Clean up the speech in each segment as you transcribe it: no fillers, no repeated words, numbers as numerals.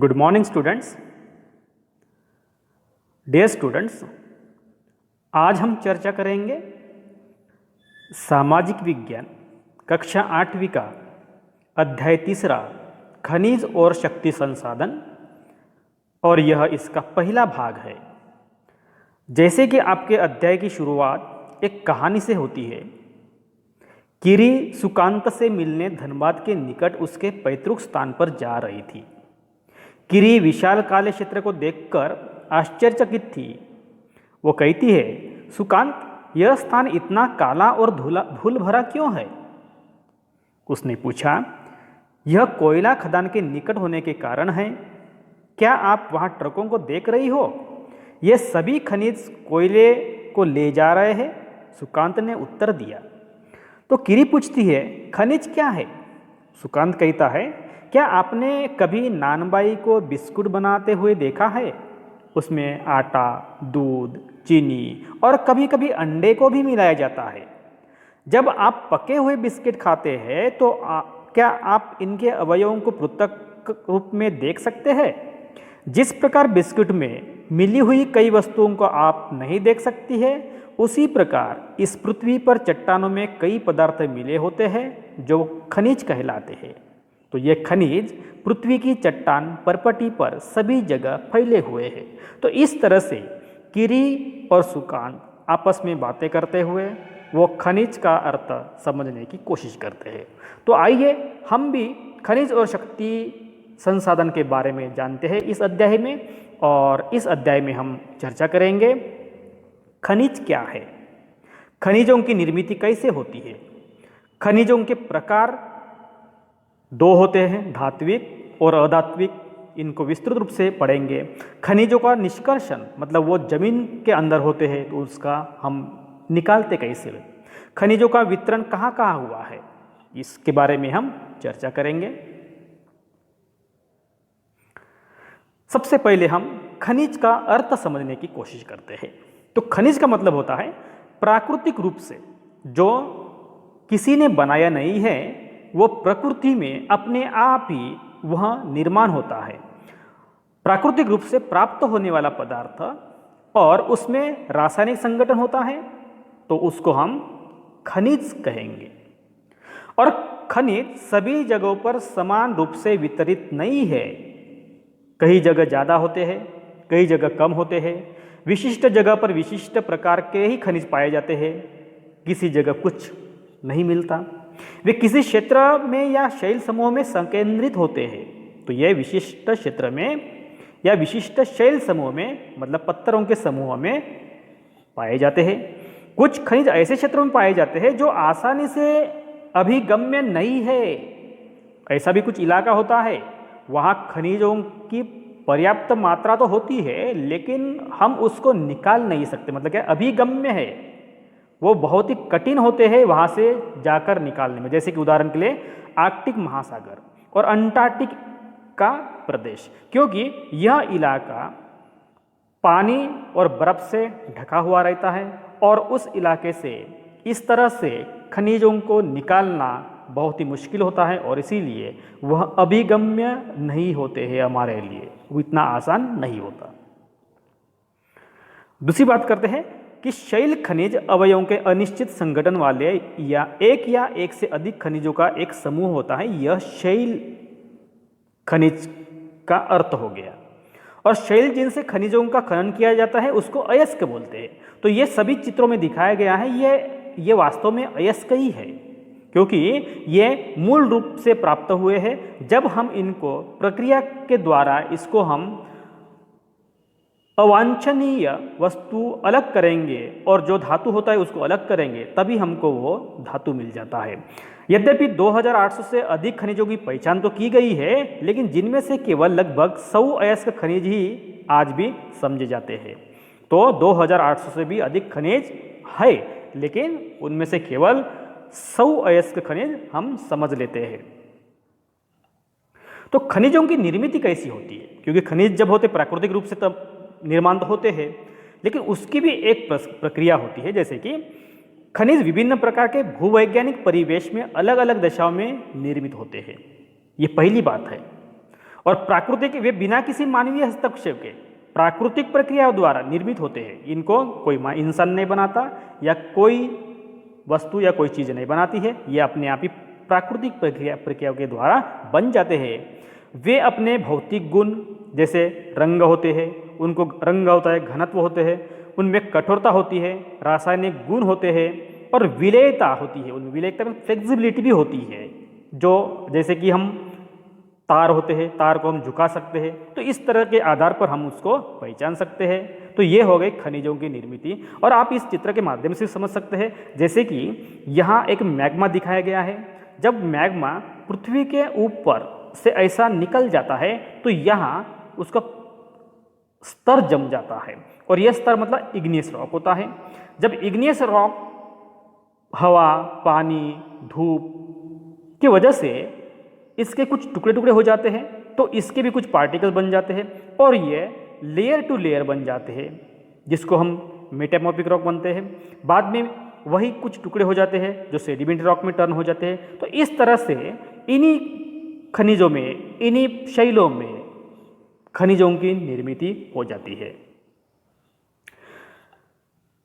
Good morning students. Dear students, आज हम चर्चा करेंगे सामाजिक विज्ञान कक्षा 8वीं का अध्याय 3 खनिज और शक्ति संसाधन, और यह इसका पहला भाग है। जैसे कि आपके अध्याय की शुरुआत एक कहानी से होती है। किरी सुकांत से मिलने धनबाद के निकट उसके पैतृक स्थान पर जा रही थी। किरी विशाल काले क्षेत्र को देखकर आश्चर्यचकित थी। वो कहती है, सुकांत, यह स्थान इतना काला और धूल भरा क्यों है? उसने पूछा, यह कोयला खदान के निकट होने के कारण है। क्या आप वहाँ ट्रकों को देख रही हो? ये सभी खनिज कोयले को ले जा रहे हैं। सुकांत ने उत्तर दिया। तो किरी पूछती है, खनिज क्या है? सुकांत कहता है, क्या आपने कभी नानबाई को बिस्कुट बनाते हुए देखा है? उसमें आटा, दूध, चीनी और कभी कभी अंडे को भी मिलाया जाता है। जब आप पके हुए बिस्किट खाते हैं तो क्या आप इनके अवयवों को पृथक रूप में देख सकते हैं? जिस प्रकार बिस्कुट में मिली हुई कई वस्तुओं को आप नहीं देख सकती है, उसी प्रकार इस पृथ्वी पर चट्टानों में कई पदार्थ मिले होते हैं जो खनिज कहलाते हैं। तो ये खनिज पृथ्वी की चट्टान परपटी पर सभी जगह फैले हुए हैं। तो इस तरह से किरी और सुकांत आपस में बातें करते हुए वो खनिज का अर्थ समझने की कोशिश करते हैं। तो आइए हम भी खनिज और शक्ति संसाधन के बारे में जानते हैं इस अध्याय में, और इस अध्याय में हम चर्चा करेंगे खनिज क्या है, खनिजों की निर्मिति कैसे होती है। खनिजों के प्रकार दो होते हैं, धात्विक और अधात्विक। इनको विस्तृत रूप से पढ़ेंगे। खनिजों का निष्कर्षण मतलब वो जमीन के अंदर होते हैं तो उसका हम निकालते कैसे। खनिजों का वितरण कहाँ कहाँ हुआ है, इसके बारे में हम चर्चा करेंगे। सबसे पहले हम खनिज का अर्थ समझने की कोशिश करते हैं। तो खनिज का मतलब होता है प्राकृतिक रूप से जो किसी ने बनाया नहीं है, वो प्रकृति में अपने आप ही वह निर्माण होता है। प्राकृतिक रूप से प्राप्त होने वाला पदार्थ और उसमें रासायनिक संगठन होता है तो उसको हम खनिज कहेंगे। और खनिज सभी जगहों पर समान रूप से वितरित नहीं है। कई जगह ज़्यादा होते हैं, कई जगह कम होते हैं। विशिष्ट जगह पर विशिष्ट प्रकार के ही खनिज पाए जाते हैं, किसी जगह कुछ नहीं मिलता। वे किसी क्षेत्र में या शैल समूह में संकेंद्रित होते हैं। तो यह विशिष्ट क्षेत्र में या विशिष्ट शैल समूह में मतलब पत्थरों के समूह में पाए जाते हैं। कुछ खनिज ऐसे क्षेत्रों में पाए जाते हैं जो आसानी से अभिगम्य नहीं है। ऐसा भी कुछ इलाका होता है, वहाँ खनिजों की पर्याप्त मात्रा तो होती है लेकिन हम उसको निकाल नहीं सकते। मतलब क्या, अभिगम्य है, वो बहुत ही कठिन होते हैं वहाँ से जाकर निकालने में। जैसे कि उदाहरण के लिए आर्कटिक महासागर और अंटार्कटिक का प्रदेश, क्योंकि यह इलाका पानी और बर्फ से ढका हुआ रहता है और उस इलाके से इस तरह से खनिजों को निकालना बहुत ही मुश्किल होता है और इसीलिए वह अभिगम्य नहीं होते हैं हमारे लिए, वो इतना आसान नहीं होता। दूसरी बात करते हैं कि शैल खनिज अवयवों के अनिश्चित संगठन वाले या एक से अधिक खनिजों का एक समूह होता है। यह शैल खनिज का अर्थ हो गया। और शैल जिनसे खनिजों का खनन किया जाता है उसको अयस्क बोलते हैं। तो ये सभी चित्रों में दिखाया गया है, ये वास्तव में अयस्क ही है, क्योंकि ये मूल रूप से प्राप्त हुए हैं। जब हम इनको प्रक्रिया के द्वारा इसको हम अवांछनीय वस्तु अलग करेंगे और जो धातु होता है उसको अलग करेंगे, तभी हमको वो धातु मिल जाता है। यद्यपि 2800 से अधिक खनिजों की पहचान तो की गई है, लेकिन जिनमें से केवल लगभग 100 अयस्क खनिज ही आज भी समझे जाते हैं। तो 2800 से भी अधिक खनिज है, लेकिन उनमें से केवल 100 अयस्क खनिज हम समझ लेते हैं। तो खनिजों की निर्मिति कैसी होती है? क्योंकि खनिज जब होते प्राकृतिक रूप से तब निर्माण तो होते हैं, लेकिन उसकी भी एक प्रक्रिया होती है। जैसे कि खनिज विभिन्न प्रकार के भूवैज्ञानिक परिवेश में अलग अलग दशाओं में निर्मित होते हैं, ये पहली बात है। और प्राकृतिक वे बिना किसी मानवीय हस्तक्षेप के प्राकृतिक प्रक्रियाओं द्वारा निर्मित होते हैं। इनको कोई इंसान नहीं बनाता या कोई वस्तु या कोई चीज़ नहीं बनाती है, ये अपने आप ही प्राकृतिक प्रक्रियाओं के द्वारा बन जाते हैं। वे अपने भौतिक गुण जैसे रंग होते हैं, उनको रंग होता है, घनत्व होते हैं, उनमें कठोरता होती है, रासायनिक गुण होते हैं और विलेयता होती है। उनमें विलेयता में फ्लेक्सिबिलिटी भी होती है, जो जैसे कि हम तार होते हैं, तार को हम झुका सकते हैं, तो इस तरह के आधार पर हम उसको पहचान सकते हैं। तो ये हो गई खनिजों की निर्मिति। और आप इस चित्र के माध्यम से समझ सकते हैं, जैसे कि यहाँ एक मैग्मा दिखाया गया है। जब मैग्मा पृथ्वी के ऊपर से ऐसा निकल जाता है तो यहाँ उसका स्तर जम जाता है, और यह स्तर मतलब इग्नियस रॉक होता है। जब इग्नियस रॉक हवा, पानी, धूप की वजह से इसके कुछ टुकड़े टुकड़े हो जाते हैं, तो इसके भी कुछ पार्टिकल बन जाते हैं और ये लेयर टू लेयर बन जाते हैं, जिसको हम मेटामॉर्फिक रॉक बनते हैं। बाद में वही कुछ टुकड़े हो जाते हैं जो सेडिमेंट्री रॉक में टर्न हो जाते हैं। तो इस तरह से इन्हीं खनिजों में, इन्हीं शैलों में खनिजों की निर्मिति हो जाती है।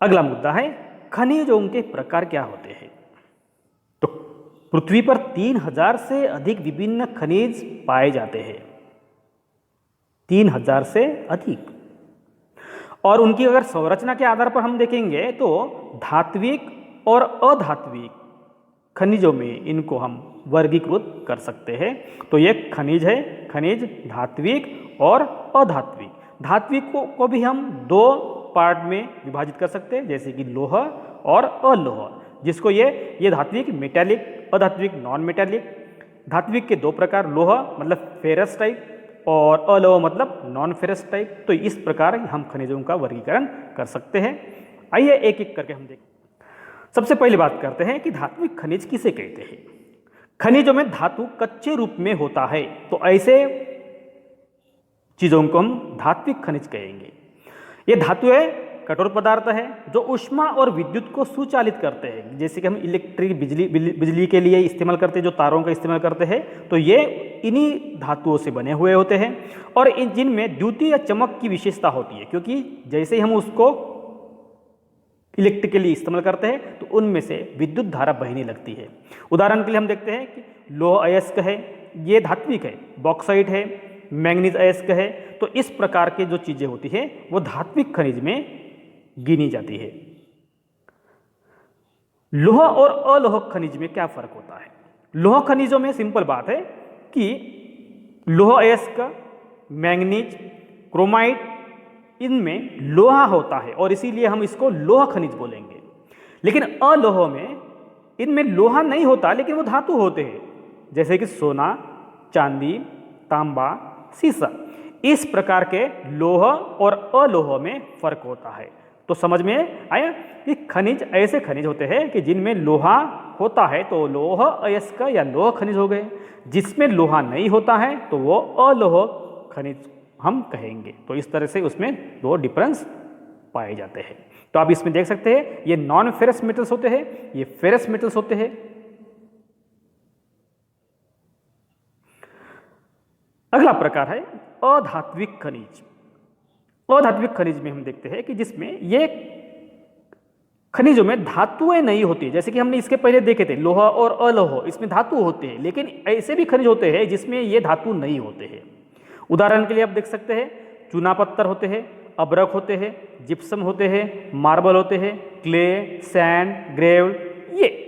अगला मुद्दा है खनिजों के प्रकार क्या होते हैं। तो पृथ्वी पर 3000 से अधिक विभिन्न खनिज पाए जाते हैं, 3000 से अधिक। और उनकी अगर संरचना के आधार पर हम देखेंगे तो धात्विक और अधात्विक खनिजों में इनको हम वर्गीकृत कर सकते हैं। तो ये खनिज है, खनिज धात्विक और अधात्विक। धात्विक को भी हम दो पार्ट में विभाजित कर सकते हैं, जैसे कि लोह और अलोह, जिसको ये धात्विक मेटालिक, अधात्विक नॉन मेटालिक। धात्विक के दो प्रकार, लोह मतलब फेरस टाइप और अलोह मतलब नॉन फेरस टाइप। तो इस प्रकार हम खनिजों का वर्गीकरण कर सकते हैं। आइए एक एक करके हम देखें। सबसे पहले बात करते हैं कि धात्विक खनिज किसे कहते हैं। खनिजों में धातु कच्चे रूप में होता है, तो ऐसे चीजों को हम धात्विक खनिज कहेंगे। ये धातु है, कठोर पदार्थ है जो ऊष्मा और विद्युत को सुचालित करते हैं। जैसे कि हम इलेक्ट्रिक बिजली के लिए इस्तेमाल करते हैं, जो तारों का इस्तेमाल करते हैं, तो ये इन्हीं धातुओं से बने हुए होते हैं। और इन जिनमें द्युति या चमक की विशेषता होती है, क्योंकि जैसे ही हम उसको इलेक्ट्रिकली इस्तेमाल करते हैं तो उनमें से विद्युत धारा बहने लगती है। उदाहरण के लिए हम देखते हैं कि लोह अयस्क है, ये धात्विक है, बॉक्साइट है, मैंगनीज अयस्क है। तो इस प्रकार के जो चीजें होती है वो धात्विक खनिज में गिनी जाती है। लोह और अलोह खनिज में क्या फर्क होता है। लोह खनिजों में सिंपल बात है कि लोह अयस्क, मैंगनीज, क्रोमाइट, इनमें लोहा होता है और इसीलिए हम इसको लोह खनिज बोलेंगे। लेकिन अलोह में इनमें लोहा नहीं होता, लेकिन वो धातु होते हैं, जैसे कि सोना, चांदी, तांबा, सीसा। इस प्रकार के लोह और अलोह में फर्क होता है। तो समझ में आया कि खनिज ऐसे खनिज होते हैं कि जिनमें लोहा होता है तो लोह अयस्क या लोह खनिज हो गए, जिसमें लोहा नहीं होता है तो वो अलोह खनिज हम कहेंगे। तो इस तरह से उसमें दो डिफरेंस पाए जाते हैं। तो आप इसमें देख सकते हैं ये नॉन फेरस मेटल्स होते हैं, ये फेरस मेटल्स होते हैं। अगला प्रकार है अधात्विक खनिज। अधात्विक खनिज में हम देखते हैं कि जिसमें ये खनिजों में धातुएं नहीं होती, जैसे कि हमने इसके पहले देखे थे लोहा और अलोह, इसमें धातु होते हैं। लेकिन ऐसे भी खनिज होते हैं जिसमें ये धातु नहीं होते हैं। उदाहरण के लिए आप देख सकते हैं चूना पत्थर होते हैं, अब्रक होते हैं, जिप्सम होते हैं, मार्बल होते हैं, क्ले, सैंड, ग्रेवल,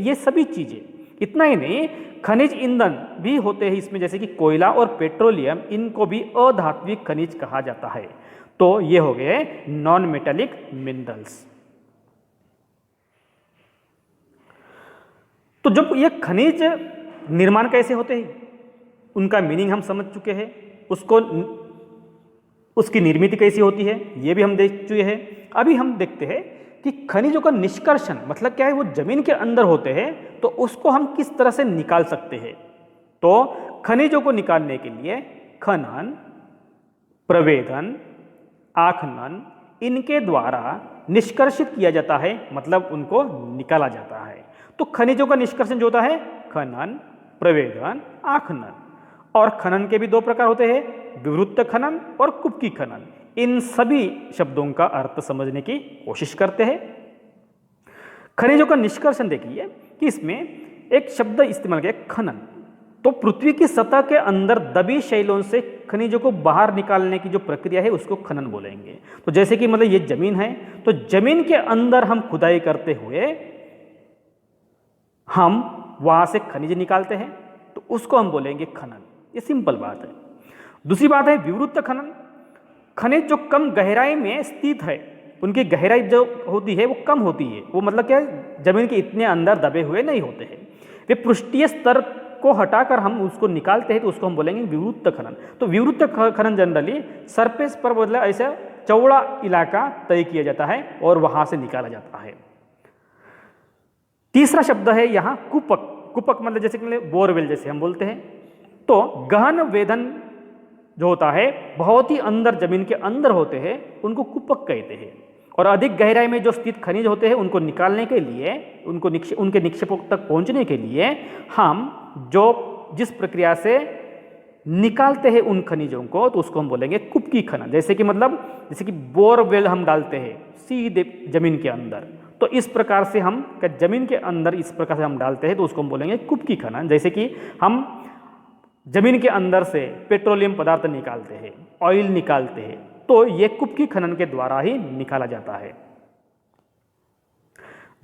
ये सभी चीजें। इतना ही नहीं, खनिज ईंधन भी होते हैं इसमें, जैसे कि कोयला और पेट्रोलियम, इनको भी अधात्विक खनिज कहा जाता है। तो ये हो गए नॉन मेटालिक मिनरल्स। तो जब ये खनिज निर्माण कैसे होते हैं उनका मीनिंग हम समझ चुके हैं, उसकी निर्मिति कैसी होती है ये भी हम देख चुके हैं। अभी हम देखते हैं कि खनिजों का निष्कर्षण मतलब क्या है। वो जमीन के अंदर होते हैं तो उसको हम किस तरह से निकाल सकते हैं। तो खनिजों को निकालने के लिए खनन, प्रवेदन, आखनन, इनके द्वारा निष्कर्षित किया जाता है, मतलब उनको निकाला जाता है। तो खनिजों का निष्कर्षण जो होता है खनन, प्रवेदन, आखनन। और खनन के भी दो प्रकार होते हैं, विवृत्त खनन और कुपकी खनन। इन सभी शब्दों का अर्थ समझने की कोशिश करते हैं। खनिजों का निष्कर्षण देखिए कि इसमें एक शब्द इस्तेमाल किया, खनन। तो पृथ्वी की सतह के अंदर दबी शैलों से खनिजों को बाहर निकालने की जो प्रक्रिया है उसको खनन बोलेंगे। तो जैसे कि मतलब ये जमीन है, तो जमीन के अंदर हम खुदाई करते हुए हम वहां से खनिज निकालते हैं, तो उसको हम बोलेंगे खनन। ये सिंपल बात है। दूसरी बात है विवृत्त खनन। खनिज जो कम गहराई में स्थित है, उनकी गहराई जो होती है वो कम होती है, वो मतलब क्या है, जमीन के इतने अंदर दबे हुए नहीं होते हैं, वे पृष्ठीय स्तर को हटाकर हम उसको निकालते हैं, तो उसको हम बोलेंगे विवृत्त खनन। तो विवृत्त खनन जनरली सरफेस पर मतलब ऐसा चौड़ा इलाका तय किया जाता है और वहां से निकाला जाता है। तीसरा शब्द है यहाँ कुपक। कुपक मतलब जैसे कि बोरवेल जैसे हम बोलते हैं। तो गहन वेदन जो होता है, बहुत ही अंदर जमीन के अंदर होते हैं, उनको कुपक कहते हैं। और अधिक गहराई में जो स्थित खनिज होते हैं उनको निकालने के लिए, उनके निक्षेपों तक पहुंचने के लिए हम जो जिस प्रक्रिया से निकालते हैं उन खनिजों को, तो उसको हम बोलेंगे कुपकी खनन। जैसे कि बोरवेल हम डालते हैं सीधे जमीन के अंदर, तो इस प्रकार से हम जमीन के अंदर इस प्रकार से हम डालते हैं, तो उसको हम बोलेंगे कुपकी खनन। जैसे कि हम जमीन के अंदर से पेट्रोलियम पदार्थ निकालते हैं, ऑयल निकालते हैं, तो ये कुपकी खनन के द्वारा ही निकाला जाता है।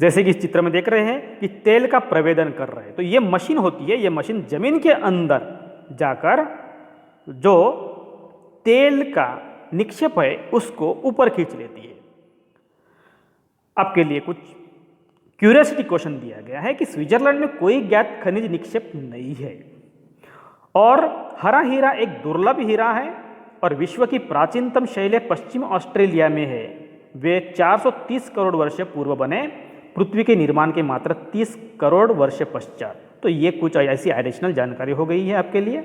जैसे कि इस चित्र में देख रहे हैं कि तेल का प्रवेदन कर रहे हैं, तो ये मशीन होती है, ये मशीन जमीन के अंदर जाकर जो तेल का निक्षेप है उसको ऊपर खींच लेती है। आपके लिए कुछ क्यूरियोसिटी क्वेश्चन दिया गया है कि स्विट्जरलैंड में कोई ज्ञात खनिज निक्षेप नहीं है और हरा हीरा एक दुर्लभ हीरा है और विश्व की प्राचीनतम शैलें पश्चिम ऑस्ट्रेलिया में है। वे 430 करोड़ वर्ष पूर्व बने, पृथ्वी के निर्माण के मात्र 30 करोड़ वर्ष पश्चात। तो ये कुछ ऐसी एडिशनल जानकारी हो गई है आपके लिए।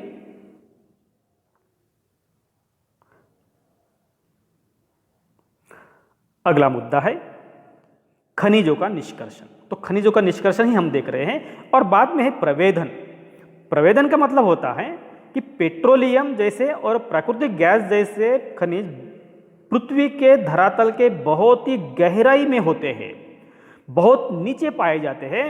अगला मुद्दा है खनिजों का निष्कर्षण। तो खनिजों का निष्कर्षण ही हम देख रहे हैं और बाद में है प्रवेदन। प्रवेदन का मतलब होता है कि पेट्रोलियम जैसे और प्राकृतिक गैस जैसे खनिज पृथ्वी के धरातल के बहुत ही गहराई में होते हैं, बहुत नीचे पाए जाते हैं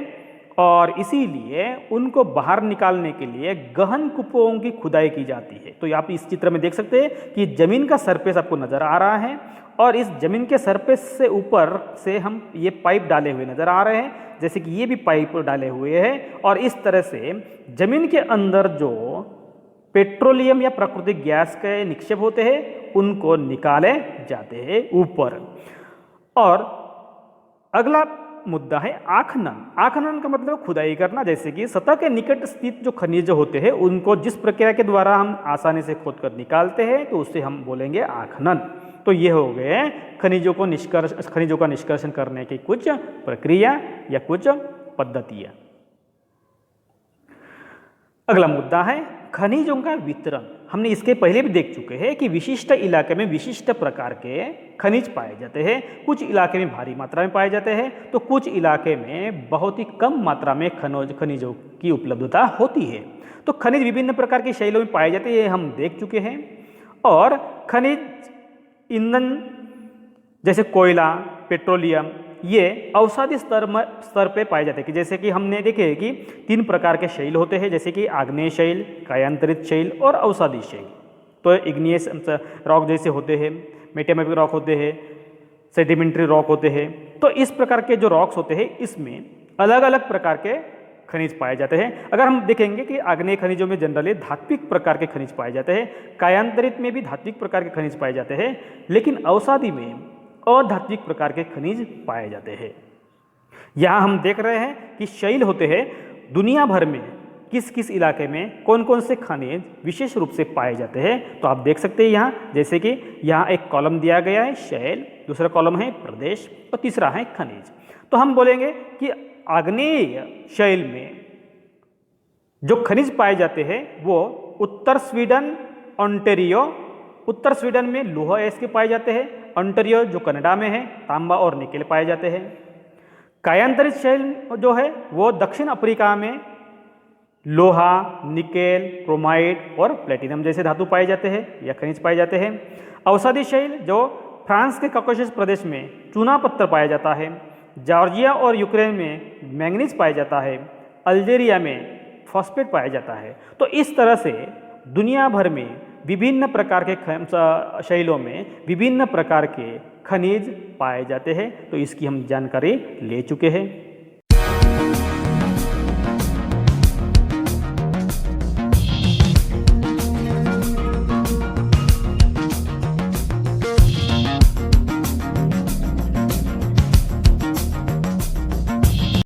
और इसीलिए उनको बाहर निकालने के लिए गहन कुओं की खुदाई की जाती है। तो आप इस चित्र में देख सकते हैं कि जमीन का सरफेस आपको नजर आ रहा है और इस जमीन के सरफेस से ऊपर से हम ये पाइप डाले हुए नजर आ रहे हैं, जैसे कि ये भी पाइप डाले हुए हैं और इस तरह से जमीन के अंदर जो पेट्रोलियम या प्राकृतिक गैस के निक्षेप होते हैं उनको निकाले जाते हैं ऊपर। और अगला मुद्दा है आखनन। आखनन का मतलब खुदाई करना, जैसे कि सतह के निकट स्थित जो खनिज होते हैं उनको जिस प्रक्रिया के द्वारा हम आसानी से खोदकर निकालते हैं तो उससे हम बोलेंगे आखनन। तो ये हो गए खनिजों का निष्कर्षण करने की कुछ प्रक्रिया या कुछ पद्धतियां। अगला मुद्दा है खनिजों का वितरण। हमने इसके पहले भी देख चुके हैं कि विशिष्ट इलाके में विशिष्ट प्रकार के खनिज पाए जाते हैं। कुछ इलाके में भारी मात्रा में पाए जाते हैं तो कुछ इलाके में बहुत ही कम मात्रा में खनिजों की उपलब्धता होती है। तो खनिज विभिन्न प्रकार की शैलों में पाए जाते हैं, हम देख चुके हैं। और खनिज ईंधन जैसे कोयला, पेट्रोलियम, ये अवसादी स्तर पे पाए जाते हैं। कि जैसे कि हमने देखे कि 3 प्रकार के शैल होते हैं, जैसे कि आग्नेय शैल, कायांतरित शैल और अवसादी शैल। तो इग्नियस रॉक जैसे होते हैं, मेटामॉर्फिक रॉक होते हैं, सेडिमेंट्री रॉक होते हैं। तो इस प्रकार के जो रॉक्स होते हैं इसमें अलग अलग प्रकार के खनिज पाए जाते हैं। अगर हम देखेंगे कि आग्नेय खनिजों में जनरली धात्विक प्रकार के खनिज पाए जाते हैं, कायांतरित में भी धात्विक प्रकार के खनिज पाए जाते हैं, लेकिन अवसादी में अधात्विक प्रकार के खनिज पाए जाते हैं। यहाँ हम देख रहे हैं कि शैल होते हैं, दुनिया भर में किस किस इलाके में कौन कौन से खनिज विशेष रूप से पाए जाते हैं। तो आप देख सकते हैं यहाँ, जैसे कि यहाँ एक कॉलम दिया गया है शैल, दूसरा कॉलम है प्रदेश और तीसरा है खनिज। तो हम बोलेंगे कि आग्नेय शैल में जो खनिज पाए जाते हैं वो उत्तर स्वीडन, ओंटारियो, उत्तर स्वीडन में लोहा ऐसे पाए जाते हैं, ओंटारियो जो कनाडा में है तांबा और निकेल पाए जाते हैं। कायांतरित शैल जो है वो दक्षिण अफ्रीका में लोहा, निकेल, क्रोमाइट और प्लेटिनम जैसे धातु पाए जाते हैं या खनिज पाए जाते हैं। औषधि शैल जो फ्रांस के कॉकेशस प्रदेश में चूना पत्थर पाया जाता है। जॉर्जिया और यूक्रेन में मैंगनीज पाया जाता है। अल्जीरिया में फॉस्फेट पाया जाता है। तो इस तरह से दुनिया भर में विभिन्न प्रकार के शैलों में विभिन्न प्रकार के खनिज पाए जाते हैं। तो इसकी हम जानकारी ले चुके हैं।